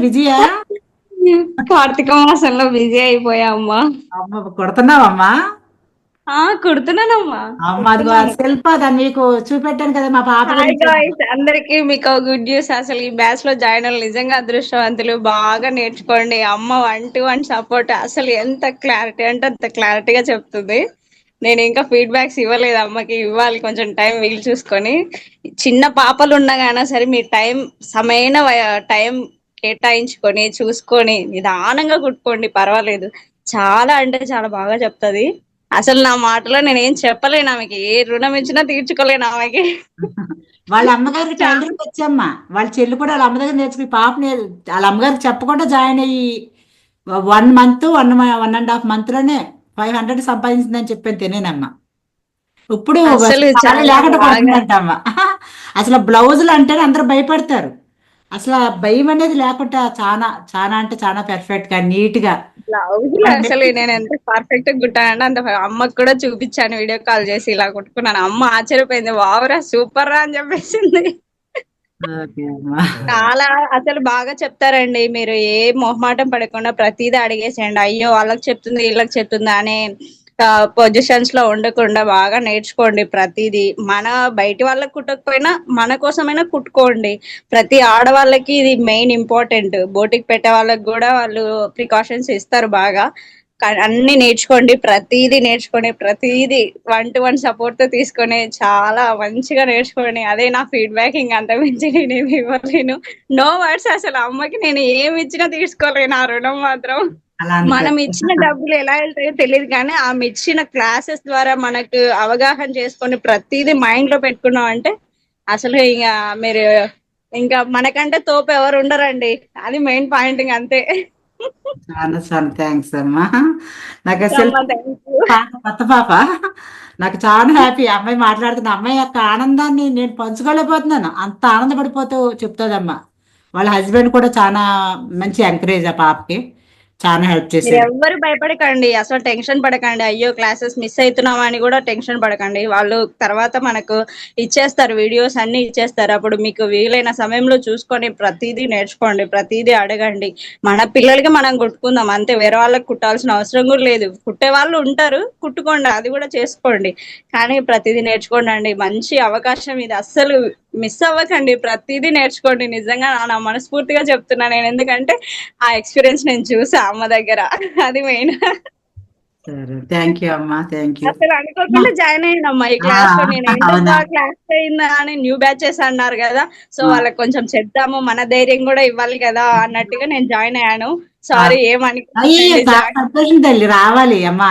బిజీయా? కార్తీక మాసంలో బిజీ అయిపోయా అమ్మా. అమ్మ కొడుతున్నావమ్మా? కుడుతున్నానమ్మా. అమ్మ అదిగో ఆ కుడుతున్నాను. శిల్ప దాన్ని మీకు చూపెట్టాను కదా మా పాప హాయ్ గురించి. గాయ్స్, అందరికి మీకు గుడ్ న్యూస్. అసలు ఈ బ్యాచ్ లో జాయిన్ అవ్వాలి నిజంగా అదృష్టవంతులు. బాగా నేర్చుకోండి. అమ్మ 1-1 సపోర్ట్. అసలు ఎంత క్లారిటీ అంటే అంత క్లారిటీగా చెప్తుంది. నేను ఇంకా ఫీడ్బ్యాక్స్ ఇవ్వలేదు అమ్మకి, ఇవ్వాలి కొంచెం టైం వీలు చూసుకొని. చిన్న పాపలు ఉండగానే సరే మీ సరైన టైం కేటాయించుకొని చూసుకొని నిదానంగా కుట్టుకోండి, పర్వాలేదు. చాలా అంటే చాలా బాగా చెప్తుంది. అసలు నా మాటలో నేనేం చెప్పలేను ఆమెకి, ఏ రుణం ఇచ్చినా తీర్చుకోలేను ఆమెకి. వాళ్ళ అమ్మగారికి టైలరింగ్ వచ్చమ్మా. వాళ్ళ చెల్లి కూడా వాళ్ళ అమ్మ దగ్గర నేర్చుకుని పాపని వాళ్ళ అమ్మగారికి చెప్పకుండా జాయిన్ అయ్యి 1 మంత్ 1.5 మంత్లోనే 500 సంపాదించిందని చెప్పాను తినేనమ్మా. ఇప్పుడు అసలు చాలా చాలా లేకుండా బాగా పడుతుందంటమ్మా. అసలు బ్లౌజులు అంటేనే అందరూ భయపడతారు. అసలు ఆ భయం అనేది లేకుండా చాలా చాలా అంటే చాలా పర్ఫెక్ట్ గా నీట్ గా బ్లౌజులు అసలు నేను ఎంత పర్ఫెక్ట్ గా కుట్టానంటే అంత అమ్మకు కూడా చూపించాను, వీడియో కాల్ చేసి ఇలా కుట్టుకున్నాను. అమ్మ ఆశ్చర్యపోయింది, వావురా సూపర్ రా అని చెప్పేసింది. ఓకే అమ్మా. చాలా అసలు బాగా చెప్తారండి. మీరు ఏ మొహమాటం పడకుండా ప్రతిదీ అడిగేసేయండి. అయ్యో వాళ్ళకి చెప్తుంది వీళ్ళకి చెప్తుందా అనే పొజిషన్స్ లో ఉండకుండా బాగా నేర్చుకోండి ప్రతిదీ. మన బయటి వాళ్ళకి కుట్టకపోయినా మన కోసమైనా కుట్టుకోండి. ప్రతి ఆడవాళ్ళకి ఇది మెయిన్ ఇంపార్టెంట్. బోటికి పెట్టే వాళ్ళకి కూడా వాళ్ళు ప్రికాషన్స్ ఇస్తారు బాగా. అన్ని నేర్చుకోండి, ప్రతిదీ నేర్చుకోండి, ప్రతిదీ 1-1 సపోర్ట్ తో తీసుకొని చాలా మంచిగా నేర్చుకోండి. అదే నా ఫీడ్బ్యాక్. ఇంక అంత మించి నేనేమి ఇవ్వలేను. No words. అసలు అమ్మకి నేను ఏమి ఇచ్చినా తీసుకోలేను, ఆ రుణం మాత్రం. అలా అనుకో. మనం ఇచ్చిన డబ్బులు ఎలా వెళ్తాయో తెలియదు కానీ ఆమె ఇచ్చిన క్లాసెస్ ద్వారా మనకు అవగాహన చేసుకొని ప్రతిదీ మైండ్ లో పెట్టుకున్నాం అంటే అసలు ఇంకా మీరు ఇంకా మనకంటే తోపు ఎవరు ఉండరండి. అది మెయిన్ పాయింట్. ఇంక అంతే. చాలా చాలా థ్యాంక్స్ అమ్మా. నాకు అసలు అమ్మా, థ్యాంక్ యూ. పాప కొత్త పాప. నాకు చాలా హ్యాపీ అమ్మాయి మాట్లాడుతున్న అమ్మాయి యొక్క ఆనందాన్ని నేను పంచుకోలేకపోతున్నాను. అంత ఆనందపడిపోతూ చెప్తుందమ్మా. వాళ్ళ హస్బెండ్ కూడా చాలా మంచి ఎంకరేజ్ ఆ పాపకి. చాలా హెల్ప్ మీరు చేశాడు. ఎవ్వరు భయపడకండి, అసలు టెన్షన్ పడకండి. అయ్యో క్లాసెస్ మిస్ అవుతున్నామా అని కూడా టెన్షన్ పడకండి. వాళ్ళు తర్వాత మనకు ఇచ్చేస్తారు, వీడియోస్ అన్ని ఇచ్చేస్తారు. అప్పుడు మీకు వీలైన సమయంలో చూసుకొని ప్రతిదీ నేర్చుకోండి, ప్రతిదీ అడగండి. మన పిల్లలకి మనం కుట్టుకుందాం అంతే, వేరే వాళ్ళకి కుట్టాల్సిన అవసరం కూడా లేదు. కుట్టే వాళ్ళు ఉంటారు, కుట్టుకోండి, అది కూడా చేసుకోండి. కానీ ప్రతిదీ నేర్చుకోండి అండి. మంచి అవకాశం ఇది, అస్సలు మిస్ అవ్వకండి. ప్రతిదీ నేర్చుకోండి. నిజంగా నా మనస్ఫూర్తిగా చెప్తున్నా నేను, ఎందుకంటే ఆ ఎక్స్పీరియన్స్ నేను చూసా అమ్మ దగ్గర. అది మెయిన్. సరే థ్యాంక్ యూ అమ్మా. Thank you. అసలు అనుకోకుండా జాయిన్ అయ్యింది అమ్మా ఈ క్లాస్ లో. నేను అవునా? ఏంటబ్బా క్లాస్ అయిందా అని, న్యూ బ్యాచెస్ అన్నారు కదా, సో ఆ, వాళ్ళకి కొంచెం చెప్దాము, మన ధైర్యం కూడా ఇవ్వాలి కదా అన్నట్టుగా నేను జాయిన్ అయ్యాను. ఆ. సారీ, అయ్యో ఏమనుకోకండి. చాలా సంతోషం తల్లి రావాలి అమ్మా.